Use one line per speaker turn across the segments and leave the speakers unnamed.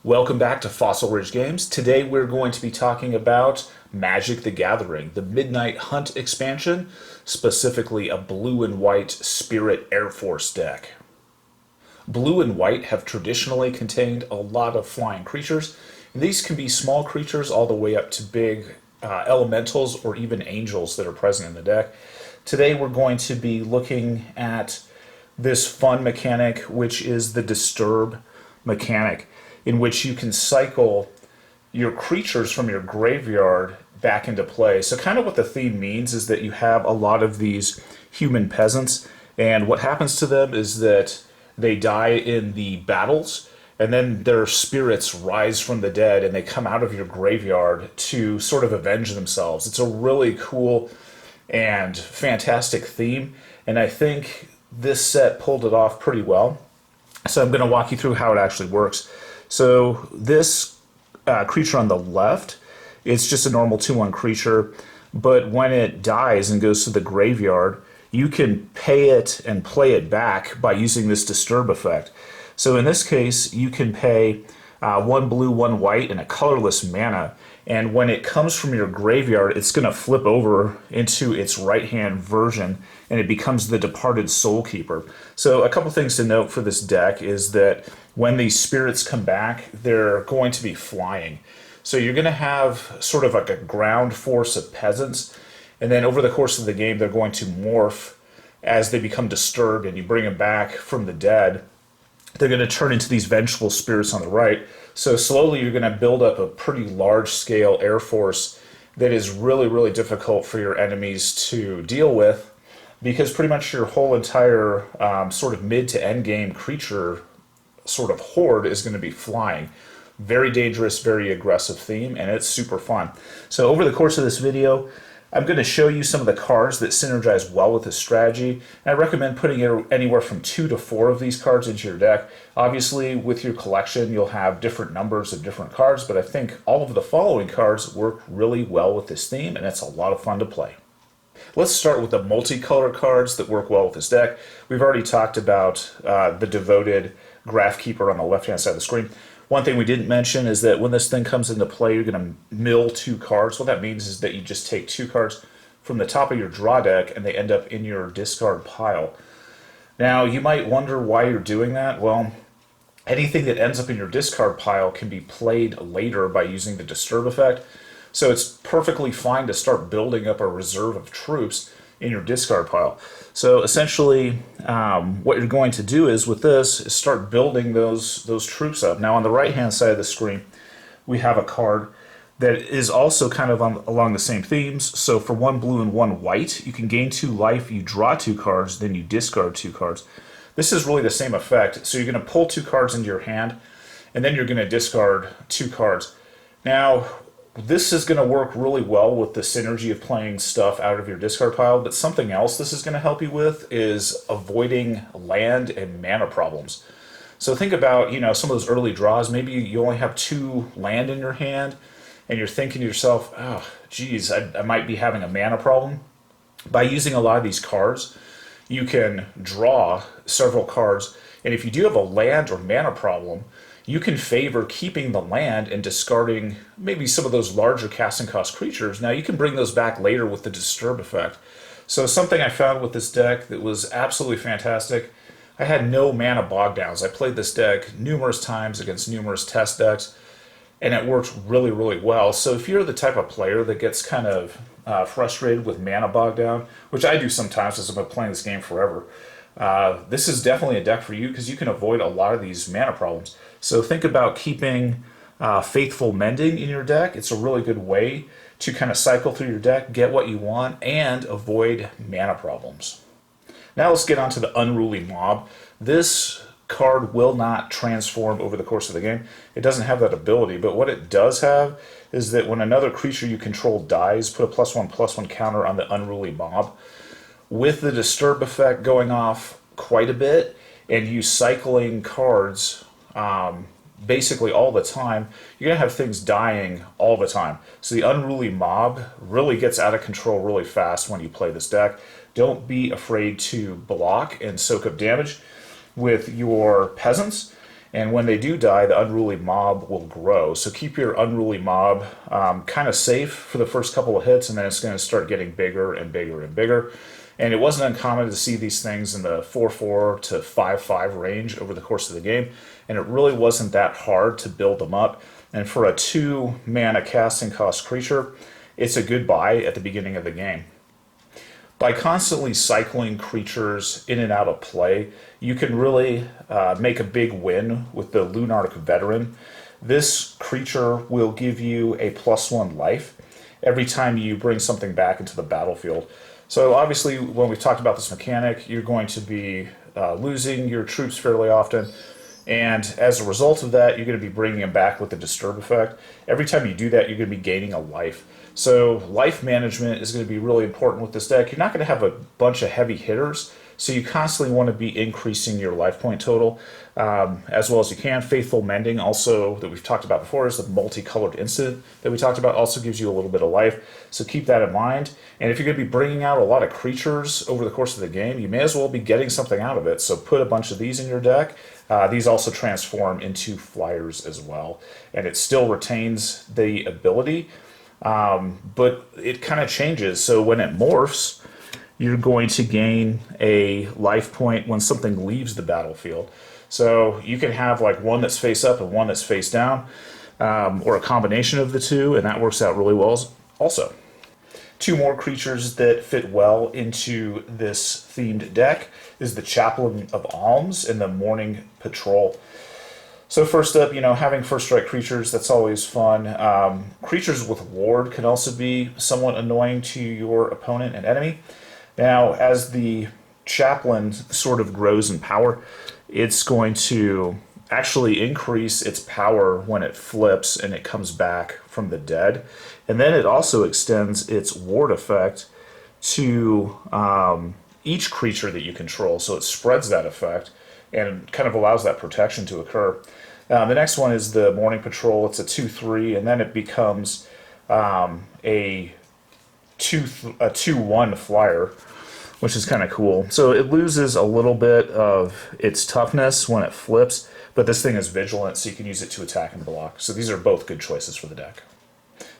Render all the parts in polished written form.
Welcome back to Fossil Ridge Games. Today we're going to be talking about Magic the Gathering, the Midnight Hunt expansion, specifically a blue and white Spirit Air Force deck. Blue and white have traditionally contained a lot of flying creatures, and these can be small creatures all the way up to big elementals or even angels that are present in the deck. Today we're going to be looking at this fun mechanic, which is the Disturb mechanic, in which you can cycle your creatures from your graveyard back into play. So kind of what the theme means is that you have a lot of these human peasants, and what happens to them is that they die in the battles, and then their spirits rise from the dead and they come out of your graveyard to sort of avenge themselves. It's a really cool and fantastic theme, and I think this set pulled it off pretty well. So I'm going to walk you through how it actually works. So this creature on the left, it's just a normal 2/1 creature, but when it dies and goes to the graveyard, you can pay it and play it back by using this Disturb effect. So in this case, you can pay 1 blue, 1 white, and a colorless mana, and when it comes from your graveyard, it's going to flip over into its right-hand version, and it becomes the Departed Soulkeeper. So a couple things to note for this deck is that when these spirits come back, they're going to be flying. So you're going to have sort of like a ground force of peasants, and then over the course of the game, they're going to morph as they become disturbed, and you bring them back from the dead. They're going to turn into these vengeful spirits on the right. So slowly you're going to build up a pretty large-scale air force that is really, really difficult for your enemies to deal with, because pretty much your whole entire sort of mid to end game creature sort of horde is going to be flying. Very dangerous, very aggressive theme, and it's super fun. So over the course of this video, I'm going to show you some of the cards that synergize well with this strategy, and I recommend putting anywhere from 2 to 4 of these cards into your deck. Obviously, with your collection, you'll have different numbers of different cards, but I think all of the following cards work really well with this theme, and it's a lot of fun to play. Let's start with the multicolor cards that work well with this deck. We've already talked about the Devoted Graphkeeper on the left-hand side of the screen. One thing we didn't mention is that when this thing comes into play, you're going to mill 2 cards. What that means is that you just take 2 cards from the top of your draw deck and they end up in your discard pile. Now, you might wonder why you're doing that. Well, anything that ends up in your discard pile can be played later by using the Disturb effect. So it's perfectly fine to start building up a reserve of troops in your discard pile. So essentially, what you're going to do is with this is start building those troops up. Now on the right-hand side of the screen, we have a card that is also kind of along the same themes. So for 1 blue and 1 white, you can gain 2 life, you draw 2 cards, then you discard 2 cards. This is really the same effect. So you're going to pull 2 cards into your hand, and then you're going to discard 2 cards. Now, this is going to work really well with the synergy of playing stuff out of your discard pile, but something else this is going to help you with is avoiding land and mana problems. So think about, some of those early draws. Maybe you only have 2 land in your hand, and you're thinking to yourself, oh, geez, I might be having a mana problem. By using a lot of these cards, you can draw several cards, and if you do have a land or mana problem, you can favor keeping the land and discarding maybe some of those larger casting cost creatures. Now you can bring those back later with the Disturb effect. So something I found with this deck that was absolutely fantastic, I had no mana bogdowns. I played this deck numerous times against numerous test decks, and it worked really, really well. So if you're the type of player that gets kind of frustrated with mana bogdown, which I do sometimes as I've been playing this game forever, this is definitely a deck for you because you can avoid a lot of these mana problems. So think about keeping Faithful Mending in your deck. It's a really good way to kind of cycle through your deck, get what you want, and avoid mana problems. Now let's get on to the Unruly Mob. This card will not transform over the course of the game. It doesn't have that ability, but what it does have is that when another creature you control dies, put a +1/+1 counter on the Unruly Mob. With the Disturb effect going off quite a bit, and you cycling cards basically all the time, you're going to have things dying all the time. So the Unruly Mob really gets out of control really fast when you play this deck. Don't be afraid to block and soak up damage with your peasants, And when they do die, the unruly mob will grow. So keep your unruly mob kind of safe for the first couple of hits, and then it's going to start getting bigger and bigger and bigger. And it wasn't uncommon to see these things in the 4/4 to 5/5 range over the course of the game, and it really wasn't that hard to build them up. And for a 2-mana casting cost creature, it's a good buy at the beginning of the game. By constantly cycling creatures in and out of play, you can really make a big win with the Lunarch Veteran. This creature will give you a +1 life every time you bring something back into the battlefield. So obviously, when we've talked about this mechanic, you're going to be losing your troops fairly often. And as a result of that, you're going to be bringing them back with the Disturb effect. Every time you do that, you're going to be gaining a life. So life management is going to be really important with this deck. You're not going to have a bunch of heavy hitters, so you constantly want to be increasing your life point total as well as you can. Faithful Mending, also, that we've talked about before, is the multicolored instant that we talked about, also gives you a little bit of life. So keep that in mind. And if you're going to be bringing out a lot of creatures over the course of the game, you may as well be getting something out of it. So put a bunch of these in your deck. These also transform into flyers as well. And it still retains the ability, but it kind of changes. So when it morphs, you're going to gain a life point when something leaves the battlefield. So you can have like one that's face up and one that's face down, or a combination of the two, and that works out really well also. 2 more creatures that fit well into this themed deck is the Chaplain of Alms and the Morning Patrol. So first up, having first strike creatures, that's always fun. Creatures with ward can also be somewhat annoying to your opponent and enemy. Now, as the Chaplain sort of grows in power, it's going to actually increase its power when it flips and it comes back from the dead. And then it also extends its ward effect to each creature that you control. So it spreads that effect and kind of allows that protection to occur. The next one is the Morning Patrol. It's a 2/3, and then it becomes a 2/1 flyer, which is kind of cool. So it loses a little bit of its toughness when it flips, but this thing is vigilant, so you can use it to attack and block. So these are both good choices for the deck.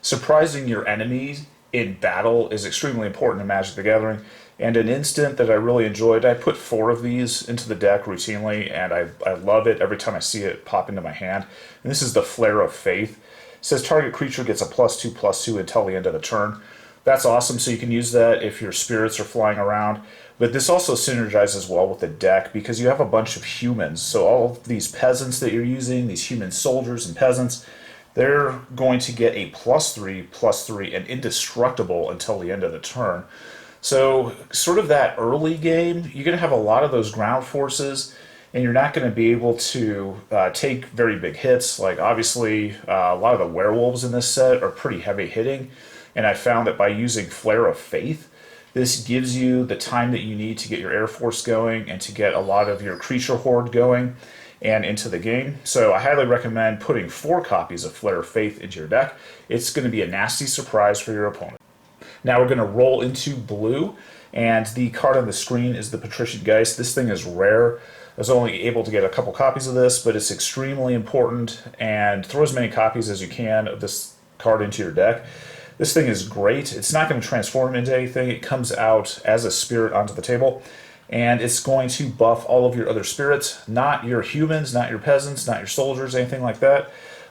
Surprising your enemy in battle is extremely important in Magic the Gathering, and an instant that I really enjoyed, I put 4 of these into the deck routinely, and I love it every time I see it pop into my hand. And this is the Flare of Faith. It says target creature gets a +2/+2 until the end of the turn. That's awesome, so you can use that if your spirits are flying around. But this also synergizes well with the deck because you have a bunch of humans. So all of these peasants that you're using, these human soldiers and peasants, they're going to get a +3/+3 and indestructible until the end of the turn. So sort of that early game, you're going to have a lot of those ground forces, and you're not going to be able to take very big hits. Like obviously, a lot of the werewolves in this set are pretty heavy hitting. And I found that by using Flare of Faith, this gives you the time that you need to get your Air Force going and to get a lot of your creature horde going and into the game. So I highly recommend putting 4 copies of Flare of Faith into your deck. It's going to be a nasty surprise for your opponent. Now we're going to roll into blue, and the card on the screen is the Patricia Geist. This thing is rare. I was only able to get a couple copies of this, but it's extremely important, and throw as many copies as you can of this card into your deck. This thing is great. It's not going to transform into anything. It comes out as a spirit onto the table, and it's going to buff all of your other spirits, not your humans, not your peasants, not your soldiers, anything like that.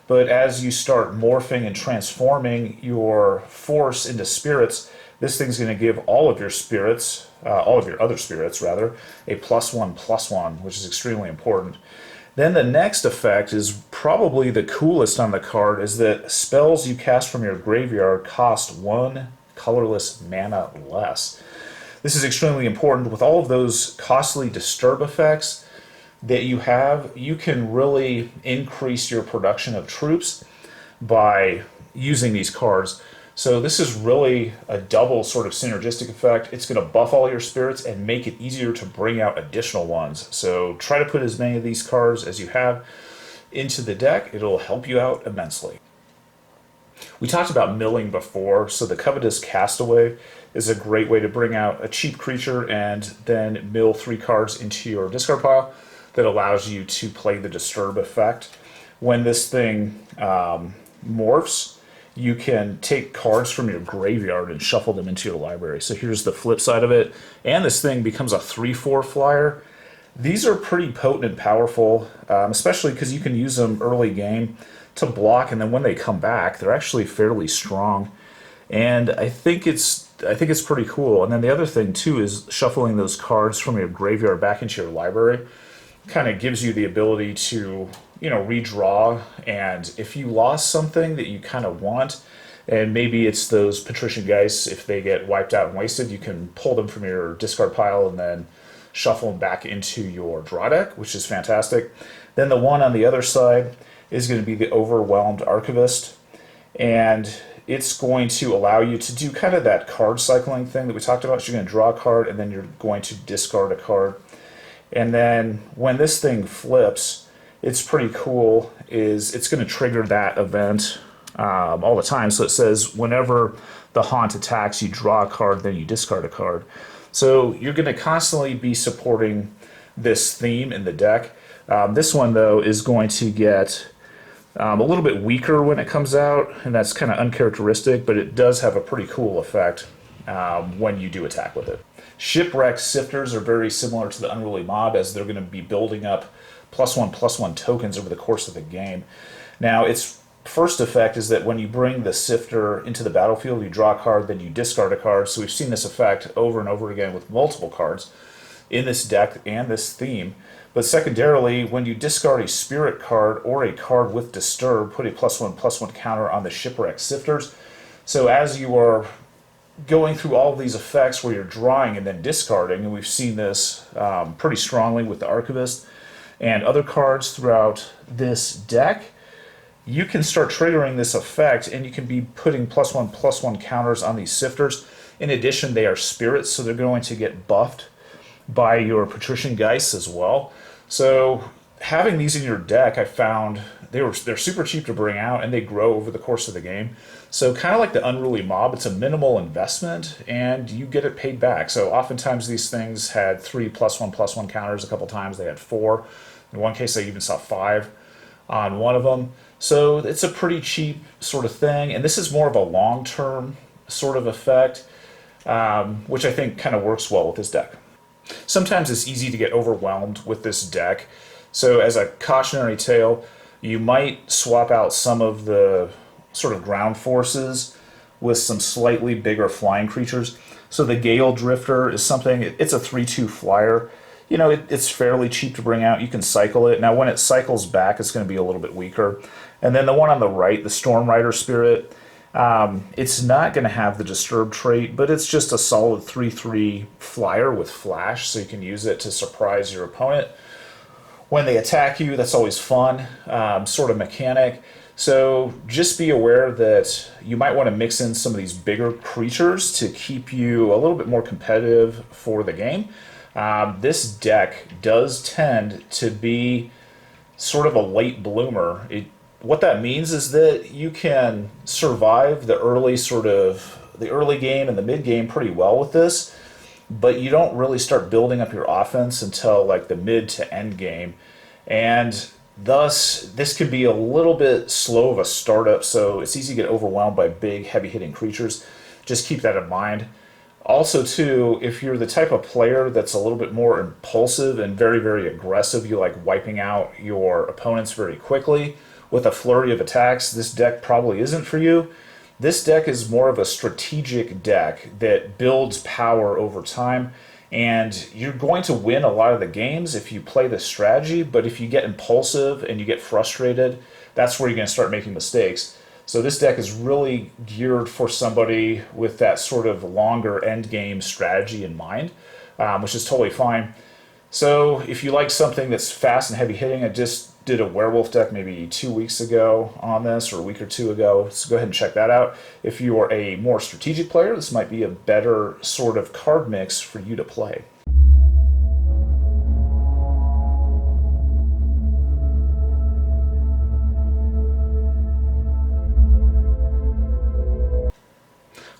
But as you start morphing and transforming your force into spirits, this thing's going to give all of your spirits, all of your other spirits rather, a +1/+1, which is extremely important. Then the next effect is probably the coolest on the card, is that spells you cast from your graveyard cost 1 colorless mana less. This is extremely important. With all of those costly disturb effects that you have, you can really increase your production of troops by using these cards. So this is really a double sort of synergistic effect. It's going to buff all your spirits and make it easier to bring out additional ones. So try to put as many of these cards as you have into the deck. It'll help you out immensely. We talked about milling before, so the Covetous Castaway is a great way to bring out a cheap creature and then mill 3 cards into your discard pile. that allows you to play the disturb effect. When this thing morphs, you can take cards from your graveyard and shuffle them into your library. So here's the flip side of it. And this thing becomes a 3/4 flyer. These are pretty potent and powerful, especially because you can use them early game to block, and then when they come back, they're actually fairly strong. And I think it's pretty cool. And then the other thing too is shuffling those cards from your graveyard back into your library kind of gives you the ability to, redraw. And if you lost something that you kind of want, and maybe it's those Patricia Geist, if they get wiped out and wasted, you can pull them from your discard pile and then shuffle them back into your draw deck, which is fantastic. Then the one on the other side is going to be the Overwhelmed Archivist, and it's going to allow you to do kind of that card cycling thing that we talked about. So you're going to draw a card, and then you're going to discard a card. And then when this thing flips, it's pretty cool, is it's going to trigger that event all the time. So it says whenever the haunt attacks, you draw a card, then you discard a card. So you're going to constantly be supporting this theme in the deck. This one, though, is going to get a little bit weaker when it comes out, and that's kind of uncharacteristic, but it does have a pretty cool effect when you do attack with it. Shipwreck Sifters are very similar to the Unruly Mob, as they're going to be building up +1/+1 tokens over the course of the game. Now, its first effect is that when you bring the Sifter into the battlefield, you draw a card, then you discard a card. So we've seen this effect over and over again with multiple cards in this deck and this theme. But secondarily, when you discard a spirit card or a card with Disturb, put a +1/+1 counter on the Shipwreck Sifters. So as you are going through all of these effects where you're drawing and then discarding, and we've seen this pretty strongly with the Archivist and other cards throughout this deck, you can start triggering this effect, and you can be putting +1/+1 counters on these Sifters. In addition, they are spirits, so they're going to get buffed by your Patrician Geist as well. So having these in your deck, I found they're super cheap to bring out, and they grow over the course of the game. So kind of like the Unruly Mob, it's a minimal investment, and you get it paid back. So oftentimes these things had 3 +1/+1 counters. A couple times they had 4. In one case, I even saw 5 on one of them. So it's a pretty cheap sort of thing, and this is more of a long-term sort of effect, which I think kind of works well with this deck. Sometimes it's easy to get overwhelmed with this deck, so as a cautionary tale, you might swap out some of the sort of ground forces with some slightly bigger flying creatures. So the Gale Drifter is something, it's a 3/2 flyer. It's fairly cheap to bring out. You can cycle it. Now, when it cycles back, it's going to be a little bit weaker. And then the one on the right, the Storm Rider Spirit, it's not going to have the Disturb trait, but it's just a solid 3/3 flyer with flash, so you can use it to surprise your opponent when they attack you. That's always fun, sort of mechanic. So just be aware that you might want to mix in some of these bigger creatures to keep you a little bit more competitive for the game. This deck does tend to be sort of a late bloomer. What that means is that you can survive the early game and the mid game pretty well with this, but you don't really start building up your offense until like the mid to end game, and thus this could be a little bit slow of a startup. So it's easy to get overwhelmed by big, heavy-hitting creatures. Just keep that in mind. Also, too, if you're the type of player that's a little bit more impulsive and very, very aggressive, you like wiping out your opponents very quickly with a flurry of attacks, this deck probably isn't for you. This deck is more of a strategic deck that builds power over time, and you're going to win a lot of the games if you play this strategy, but if you get impulsive and you get frustrated, that's where you're going to start making mistakes. So this deck is really geared for somebody with that sort of longer end game strategy in mind, which is totally fine. So if you like something that's fast and heavy hitting, I just did a werewolf deck maybe 2 weeks ago on this, or a week or two ago, so go ahead and check that out. If you are a more strategic player, this might be a better sort of card mix for you to play.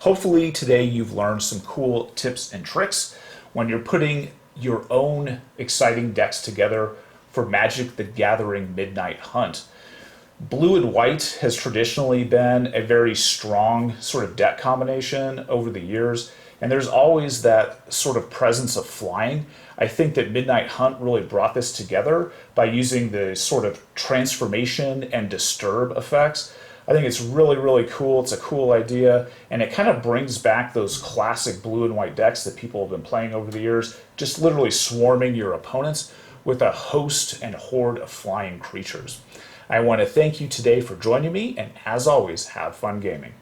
Hopefully today you've learned some cool tips and tricks when you're putting your own exciting decks together for Magic the Gathering Midnight Hunt. Blue and white has traditionally been a very strong sort of deck combination over the years, and there's always that sort of presence of flying. I think that Midnight Hunt really brought this together by using the sort of transformation and disturb effects. I think it's really, really cool. It's a cool idea, and it kind of brings back those classic blue and white decks that people have been playing over the years, just literally swarming your opponents with a host and horde of flying creatures. I want to thank you today for joining me, and as always, have fun gaming.